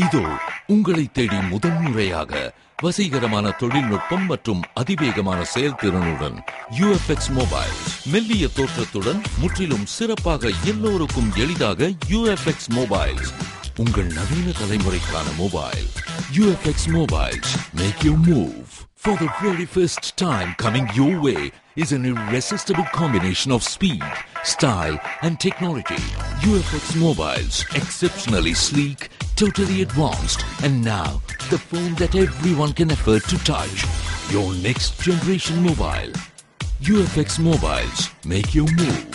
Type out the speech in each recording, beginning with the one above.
இதோ உங்களை தேடி முதன்முறையாக வசீகரமான தொழில்நுட்பம் மற்றும் அதிவேகமான செயல்திறனுடன் UFX மொபைல். மெல்லிய தோற்றத்துடன் முற்றிலும் சிறப்பாக எல்லோருக்கும் எளிதாக UFX மொபைல். உங்கள் நவீன தலைமுறைக்கான mobile. UFX Mobiles. Make your move. For the very first time coming your way is an irresistible combination of speed, style and technology. UFX Mobiles. Exceptionally sleek, totally advanced, and now the phone that everyone can afford to touch. Your next generation mobile. UFX Mobiles. Make your move.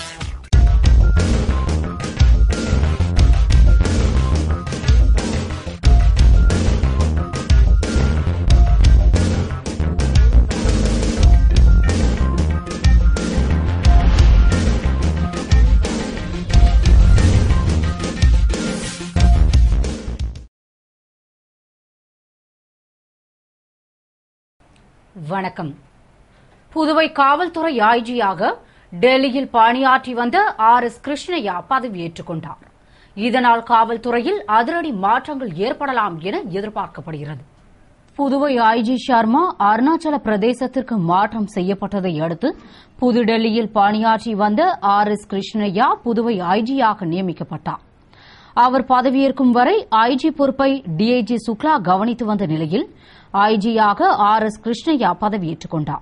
வணக்கம். புதுவை காவல்துறை ஐஜியாக டெல்லியில் பணியாற்றி வந்த RS Krishnaiah பதவியேற்றுக் கொண்டார். இதனால் காவல்துறையில் அதிரடி மாற்றங்கள் ஏற்படலாம் என எதிர்பார்க்கப்படுகிறது. புதுவை ஐஜி சர்மா அருணாச்சல பிரதேசத்திற்கு மாற்றம் செய்யப்பட்டதை அடுத்து புதுடெல்லியில் பணியாற்றி வந்த RS கிருஷ்ணய்யா புதுவை ஐஜியாக நியமிக்கப்பட்டார். அவர் பதவியேற்கும் வரை ஐஜி பொறுப்பை டிஐஜி சுக்லா கவனித்து வந்த நிலையில் ஐஜியாக RS கிருஷ்ணய்யா பதவியேற்றுக் கொண்டார்.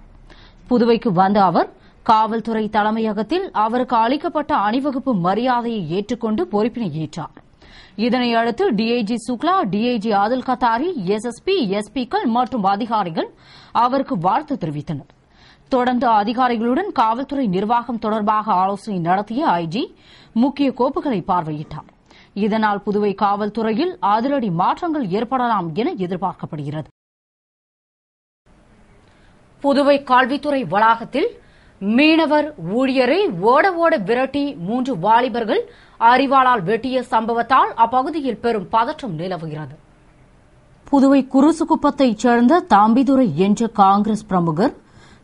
புதுவைக்கு வந்த அவர் காவல்துறை தலைமையகத்தில் அவருக்கு அளிக்கப்பட்ட அணிவகுப்பு மரியாதையை ஏற்றுக்கொண்டு பொறுப்பினை ஏற்றார். இதனையடுத்து DIG Shukla, DIG Adil Qatari, SSP, SP-க்கள் மற்றும் அதிகாரிகள் அவருக்கு வாழ்த்து தெரிவித்தனர். தொடர்ந்து அதிகாரிகளுடன் காவல்துறை நிர்வாகம் தொடர்பாக ஆலோசனை நடத்திய ஐஜி முக்கிய கோப்புகளை பார்வையிட்டார். இதனால் புதுவை காவல்துறையில் அதிரடி மாற்றங்கள் ஏற்படலாம் என எதிர்பார்க்கப்படுகிறது. புதுவை கல்வித்துறை வளாகத்தில் மீனவர் ஊழியரை ஓட ஓட விரட்டி 3 வாலிபர்கள் அரிவாளால் வெட்டிய சம்பவத்தால் அப்பகுதியில் பெரும் பதற்றம் நிலவுகிறது. புதுவை குருசுகுப்பத்தைச் சேர்ந்த தம்பிதுரை என்ற காங்கிரஸ் பிரமுகர்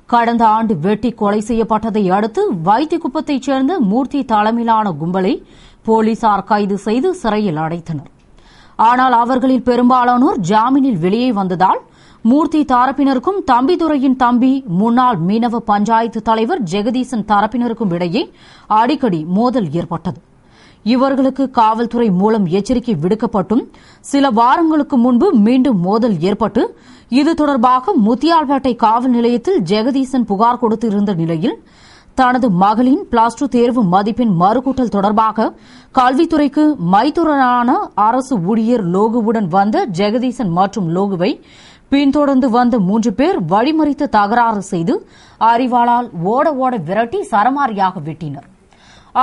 கடந்த ஆண்டு வெட்டி கொலை செய்யப்பட்டதை அடுத்து வைத்திக்குப்பத்தைச் சேர்ந்த மூர்த்தி தலைமையிலான கும்பலை போலீசார் கைது செய்து சிறையில் அடைத்தனர். ஆனால் அவர்களில் பெரும்பாலானோர் ஜாமீனில் வெளியே வந்ததால் மூர்த்தி தரப்பினருக்கும் தம்பிதுரையின் தம்பி முன்னாள் மீனவ பஞ்சாயத்து தலைவர் ஜெகதீசன் தரப்பினருக்கும் இடையே அடிக்கடி மோதல் ஏற்பட்டது. இவர்களுக்கு காவல்துறை மூலம் எச்சரிக்கை விடுக்கப்பட்டும் சில வாரங்களுக்கு முன்பு மீண்டும் மோதல் ஏற்பட்டு இது தொடர்பாக முத்தியால்பேட்டை காவல் நிலையத்தில் ஜெகதீசன் புகார் கொடுத்திருந்த நிலையில் தனது மகளின் +2 தேர்வு மதிப்பெண் மறுகூட்டல் தொடர்பாக கல்வித்துறைக்கு மைத்துனரான அரசு ஊழியர் லோகுவுடன் வந்த ஜெகதீசன் மற்றும் லோகுவை பின்தொடர்ந்து வந்த 3 பேர் வழிமறித்து தகராறு செய்து அரிவாளால் ஓட ஓட விரட்டி சரமாரியாக வெட்டினர்.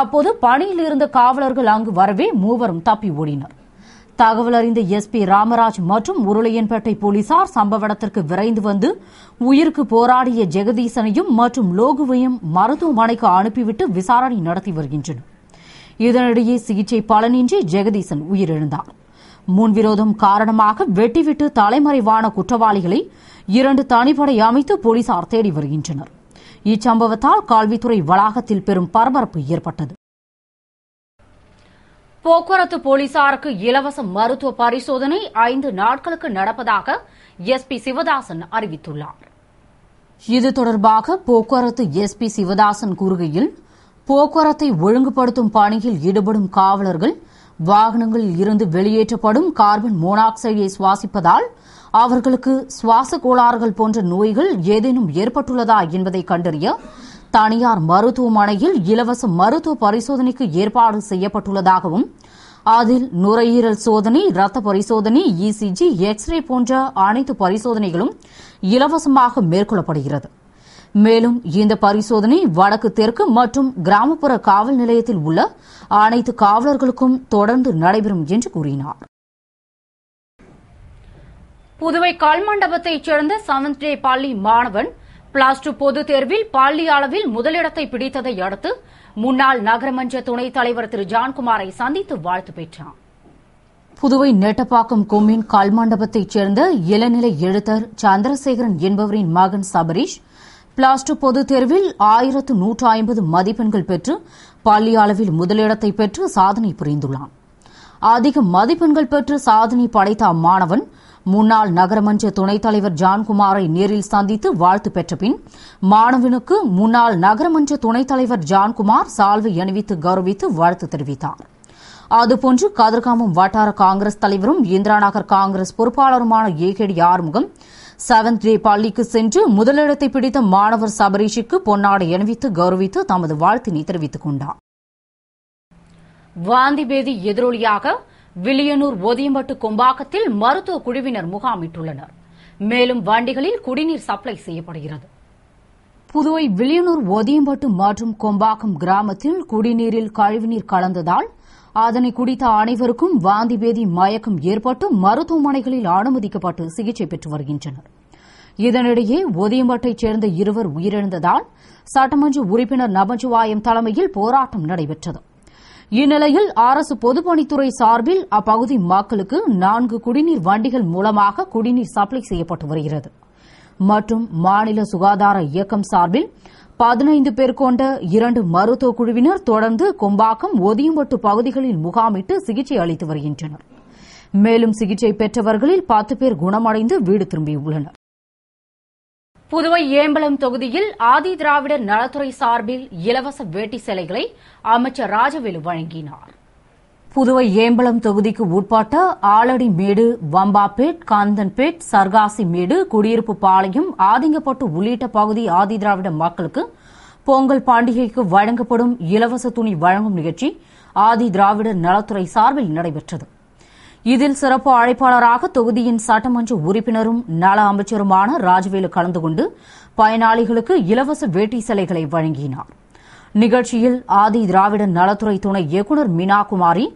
அப்போது பணியில் இருந்த காவலர்கள் அங்கு வரவே மூவரும் தப்பி ஓடினர். தகவல் அறிந்த SP ராமராஜ் மற்றும் உருளையன்பேட்டை போலீசார் சம்பவ இடத்திற்கு விரைந்து வந்து உயிருக்கு போராடிய ஜெகதீசனையும் மற்றும் லோகுவையும் மருத்துவமனைக்கு அனுப்பிவிட்டு விசாரணை நடத்தி வருகின்றனர். இதனிடையே சிகிச்சை பலனின்றி ஜெகதீசன் உயிரிழந்தார். முன்விரோதம் காரணமாக வெட்டிவிட்டு தலைமறைவான குற்றவாளிகளை 2 தனிப்படை அமைத்து போலீசார் தேடி வருகின்றனர். இச்சம்பவத்தால் கல்வித்துறை வளாகத்தில் பெரும் பரபரப்பு ஏற்பட்டது. போக்குவரத்து போலீசாருக்கு இலவச மருத்துவ பரிசோதனை 5 நாட்களுக்கு நடப்பதாக SP சிவதாசன் அறிவித்துள்ளார். இது தொடர்பாக போக்குவரத்து SP சிவதாசன் கூறுகையில், போக்குவரத்தை ஒழுங்குபடுத்தும் பணியில் ஈடுபடும் காவலர்கள் வாகனங்களில் இருந்து வெளியேற்றப்படும் கார்பன் மோனாக்சைடை சுவாசிப்பதால் அவர்களுக்கு சுவாச கோளாறுகள் போன்ற நோய்கள் ஏதேனும் ஏற்பட்டுள்ளதா என்பதை கண்டறிய தனியார் மருத்துவமனையில் இலவச மருத்துவ பரிசோதனைக்கு ஏற்பாடு செய்யப்பட்டுள்ளதாகவும் அதில் நுரையீரல் சோதனை, ரத்த பரிசோதனை, ECG, எக்ஸ்ரே போன்ற அனைத்து பரிசோதனைகளும் இலவசமாக மேற்கொள்ளப்படுகிறது. மேலும் இந்த பரிசோதனை வடக்கு, தெற்கு மற்றும் கிராமப்புற காவல் நிலையத்தில் உள்ள அனைத்து காவலர்களுக்கும் தொடர்ந்து நடைபெறும் என்று கூறினார். புதுவை கல்மண்டபத்தைச் சேர்ந்த 7th டே பள்ளி மாணவன் +2 பொதுத் தேர்வில் பள்ளி அளவில் முதலிடத்தை பிடித்ததை அடுத்து முன்னாள் நகரமன்ற துணைத் தலைவர் திரு ஜான்குமாரை சந்தித்து வாழ்த்து பெற்றார். புதுவை நெட்டப்பாக்கம் கொம்யூன் கல்மண்டபத்தைச் சேர்ந்த இளநிலை எழுத்தர் சந்திரசேகரன் என்பவரின் மகன் சபரீஷ் +2 பொதுத் தேர்வில் 1150 மதிப்பெண்கள் பெற்று பள்ளி அளவில் முதலிடத்தை பெற்று சாதனை புரிந்துள்ளான். அதிக மதிப்பெண்கள் பெற்று சாதனை படைத்த அம்மாணவன் முன்னாள் நகரமன்ற துணைத் தலைவர் ஜான்குமாரை நேரில் சந்தித்து வாழ்த்து பெற்ற பின் மாணவனுக்கு முன்னாள் நகரமன்ற துணைத் தலைவர் ஜான்குமார் சால்வை அணிவித்து கௌரவித்து வாழ்த்து தெரிவித்தார். அதுபோன்று கதிர்காமம் வட்டார காங்கிரஸ் தலைவரும் இந்திராநகர் காங்கிரஸ் பொறுப்பாளருமான ஏகேடி ஆறுமுகம் 7th டே பள்ளிக்கு சென்று முதலிடத்தை பிடித்த மாணவர் சபரீஷுக்கு பொன்னாடை அணிவித்து கௌரவித்து தமது வாழ்த்தினை தெரிவித்துக் கொண்டார். வாந்திபேதி எதிரொலியாக வில்லியனூர் ஒதியம்பட்டு கொம்பாக்கத்தில் மருத்துவ குழுவினர் முகாமிட்டுள்ளனர். மேலும் வண்டிகளில் குடிநீர் சப்ளை செய்யப்படுகிறது. புதுவை வில்லியனூர் ஒதியம்பட்டு மற்றும் கொம்பாக்கம் கிராமத்தில் குடிநீரில் கழிவுநீர் கலந்ததால் அதனை குடித்த அனைவருக்கும் வாந்திபேதி மயக்கம் ஏற்பட்டு மருத்துவமனைகளில் அனுமதிக்கப்பட்டு சிகிச்சை பெற்று வருகின்றனர். இதனிடையே ஒதியம்பட்டைச் சேர்ந்த இருவர் உயிரிழந்ததால் சட்டமன்ற உறுப்பினர் நமச்சிவாயம் தலைமையில் போராட்டம் நடைபெற்றது. இந்நிலையில் அரசு பொதுப்பணித்துறை சார்பில் அப்பகுதி மக்களுக்கு 4 குடிநீர் வண்டிகள் மூலமாக குடிநீர் சப்ளை செய்யப்பட்டு வருகிறது. மற்றும் மாநில சுகாதார இயக்கம் சார்பில் 15 பேர் கொண்ட 2 மருத்துவ குழுவினர் தொடர்ந்து கொம்பாக்கம் ஒதியம்பட்டு பகுதிகளில் முகாமிட்டு சிகிச்சை அளித்து வருகின்றனர். மேலும் சிகிச்சை பெற்றவர்களில் 10 பேர் குணமடைந்து வீடு திரும்பியுள்ளனர். புதுவை ஏம்பலம் தொகுதியில் ஆதி திராவிடர் நலத்துறை சார்பில் இலவச வேட்டி சேலைகளை அமைச்சர் ராஜவேலு வழங்கினார். புதுவை ஏம்பலம் தொகுதிக்கு உட்பட்ட ஆலடிமேடு, வம்பாப்பேட், காந்தன்பேட், சர்காசிமேடு, குடியிருப்பு பாளையம், ஆதிங்கப்பட்டு உள்ளிட்ட பகுதி ஆதி திராவிட மக்களுக்கு பொங்கல் பண்டிகைக்கு வழங்கப்படும் இலவச துணி வழங்கும் நிகழ்ச்சி ஆதி திராவிடர் நலத்துறை சார்பில் நடைபெற்றது. இதில் சிறப்பு அழைப்பாளராக தொகுதியின் சட்டமன்ற உறுப்பினரும் நல அமைச்சருமான ராஜவேலு கலந்து கொண்டு பயனாளிகளுக்கு இலவச வேட்டி சேலைகளை வழங்கினார். நிகழ்ச்சியில் ஆதி திராவிட நலத்துறை துணை இயக்குநர் மீனாகுமாரி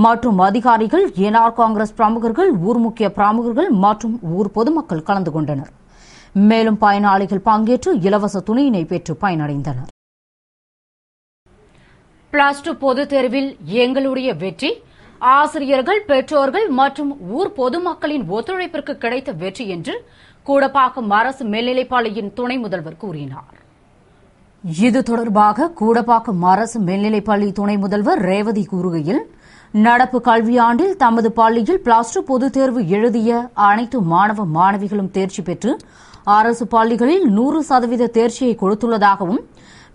மற்றும் அதிகாரிகள், என்ஆர் காங்கிரஸ் பிரமுகர்கள், ஊர் முக்கிய பிரமுகர்கள் மற்றும் ஊர் பொதுமக்கள் கலந்து கொண்டனர். மேலும் பயனாளிகள் பங்கேற்று இலவச துணியினை பெற்று பயனடைந்தனர். +2 பொதுத் தேர்வில் எங்களுடைய வெற்றி ஆசிரியர்கள், பெற்றோர்கள் மற்றும் ஊர் பொதுமக்களின் ஒத்துழைப்பிற்கு கிடைத்த வெற்றி என்று கூடப்பாக்கம் அரசு மேல்நிலைப்பள்ளியின் துணை முதல்வர் கூறினார். இது தொடர்பாக கூடப்பாக்கம் அரசு மேல்நிலைப்பள்ளி துணை முதல்வர் ரேவதி கூறுகையில், நடப்பு கல்வியாண்டில் தமது பள்ளியில் +2 பொதுத் தேர்வு எழுதிய அனைத்து மாணவ மாணவிகளும் தேர்ச்சி பெற்று அரசு பள்ளிகளில் 100% தேர்ச்சியை கொடுத்துள்ளதாகவும்,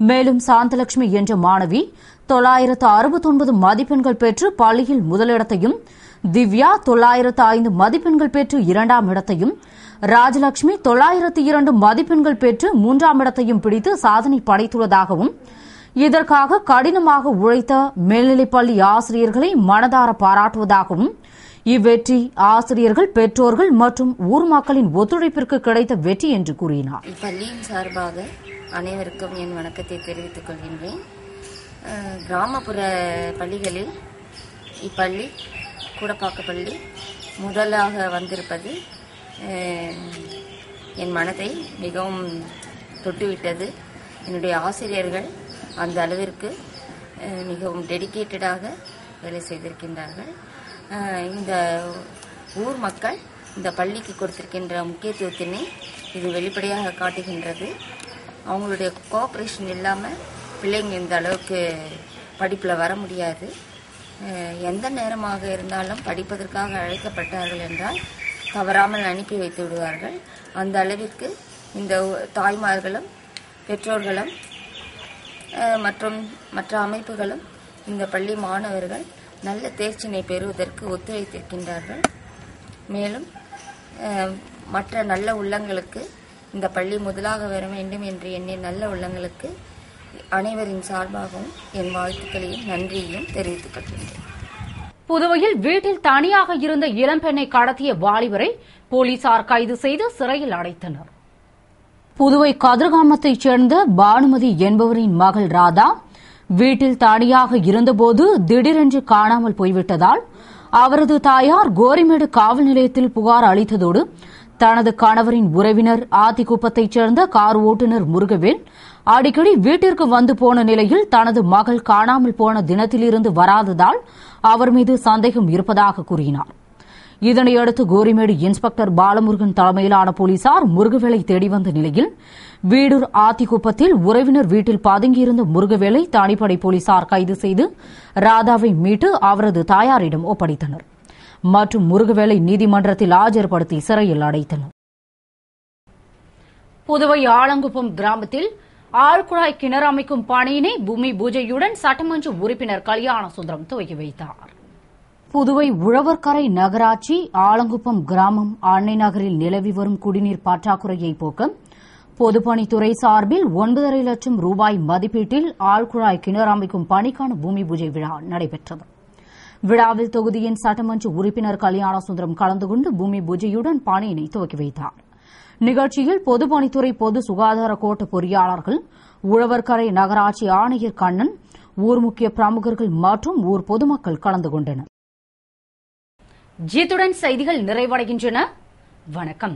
மேலும் சாந்தலட்சுமி என்ற மாணவி 969 மதிப்பெண்கள் பெற்று பள்ளியில் முதலிடத்தையும், திவ்யா 905 மதிப்பெண்கள் பெற்று 2ஆம் இடத்தையும், ராஜலட்சுமி 902 மதிப்பெண்கள் பெற்று 3ஆம் இடத்தையும் பிடித்து சாதனை படைத்துள்ளதாகவும், இதற்காக கடினமாக உழைத்த மேல்நிலைப்பள்ளி ஆசிரியர்களை மனதார பாராட்டுவதாகவும், இவ்வெற்றி ஆசிரியர்கள், பெற்றோர்கள் மற்றும் ஊர் மக்களின் ஒத்துழைப்பிற்கு கிடைத்த வெற்றி என்று கூறினார். இப்பள்ளியின் சார்பாக அனைவருக்கும் என் வணக்கத்தை தெரிவித்துக் கொள்கின்றேன். கிராமப்புற பள்ளிகளில் இப்பள்ளி, கூடப்பாக்க பள்ளி முதலாக வந்திருப்பது என் மனதை மிகவும் தொட்டுவிட்டது. என்னுடைய ஆசிரியர்கள் அந்த அளவிற்கு மிகவும் டெடிக்கேட்டடாக வேலை செய்திருக்கின்றார்கள். இந்த ஊர் மக்கள் இந்த பள்ளிக்கு கொடுத்திருக்கின்ற முக்கியத்துவத்தினை இது வெளிப்படையாக காட்டுகின்றது. அவங்களுடைய கோஆப்ரேஷன் இல்லாமல் பிள்ளைங்க இந்த அளவுக்கு படிப்பில் வர முடியாது. எந்த நேரமாக இருந்தாலும் படிப்பதற்காக அழைக்கப்பட்டார்கள் என்றால் தவறாமல் அனுப்பி வைத்து விடுவார்கள். அந்த அளவிற்கு இந்த தாய்மார்களும் பெற்றோர்களும் மற்றும் மற்ற அமைப்புகளும் இந்த பள்ளி மாணவர்கள் நல்ல தேர்ச்சினை பெறுவதற்கு ஒத்துழைத்திருக்கின்றார்கள். மேலும் மற்ற நல்ல உள்ளங்களுக்கு இந்த பள்ளி முதலாக வர வேண்டும் என்று எண்ணிய நல்ல உள்ளங்களுக்கு அனைவரின் சார்பாகவும் என் வாழ்த்துக்களையும் நன்றியையும் தெரிவித்துக் கொள்கின்றேன். புதுவையில் வீட்டில் தனியாக இருந்த இளம்பெண்ணை கடத்திய வாலிபரை போலீசார் கைது செய்து சிறையில் அடைத்தனர். புதுவை கதிர்காமத்தைச் சேர்ந்த பானுமதி என்பவரின் மகள் ராதா வீட்டில் தனியாக இருந்தபோது திடீரென்று காணாமல் போய்விட்டதால் அவரது தாயார் கோரிமேடு காவல் நிலையத்தில் புகார் அளித்ததோடு தனது கணவரின் உறவினர் ஆத்திக்குப்பத்தைச் சேர்ந்த கார் ஓட்டுநர் முருகவேல் அடிக்கடி வீட்டிற்கு வந்து போன நிலையில் தனது மகள் காணாமல் போன தினத்திலிருந்து வராததால் அவர் மீது சந்தேகம் இருப்பதாக கூறினார். இதனையடுத்து கோரிமேடு இன்ஸ்பெக்டர் பாலமுருகன் தலைமையிலான போலீசார் முருகவேலை தேடி வந்த நிலையில் வீடூர் ஆத்திக்குப்பத்தில் உறவினர் வீட்டில் பதுங்கியிருந்த முருகவேலை தனிப்படை போலீசார் கைது செய்து ராதாவை மீட்டு அவரது தாயாரிடம் ஒப்படைத்தனர் மற்றும் முருகவேலை நீதிமன்றத்தில் ஆஜர்படுத்தி சிறையில் அடைத்தனர். புதுவை ஆலங்குப்பம் கிராமத்தில் ஆழ்குழாய் கிணறு அமைக்கும் பணியினை பூமி பூஜையுடன் சட்டமன்ற உறுப்பினர் கல்யாண சுந்தரம் துவக்கி வைத்தார். புதுவை உழவர்கரை நகராட்சி ஆலங்குப்பம் கிராமம் அன்னை நகரில் நிலவி வரும் குடிநீர் பற்றாக்குறையை போக்க பொதுப்பணித்துறை சார்பில் 9.5 லட்சம் ரூபாய் மதிப்பீட்டில் ஆழ்குழாய் கிணறு அமைக்கும் பணிக்கான பூமி பூஜை விழா நடைபெற்றது. விழாவில் தொகுதியின் சட்டமன்ற உறுப்பினர் கல்யாண சுந்தரம் கலந்து கொண்டு பூமி பூஜையுடன் பணியினை துவக்கி வைத்தார். நிகழ்ச்சியில் பொதுப்பணித்துறை பொது சுகாதார கோட்ட பொறியாளர்கள், உழவர்கரை நகராட்சி ஆணையர் கண்ணன், ஊர் முக்கிய பிரமுகர்கள் மற்றும் ஊர் பொதுமக்கள் கலந்து கொண்டனர். இத்துடன் செய்திகள் நிறைவடைகின்றன. வணக்கம்.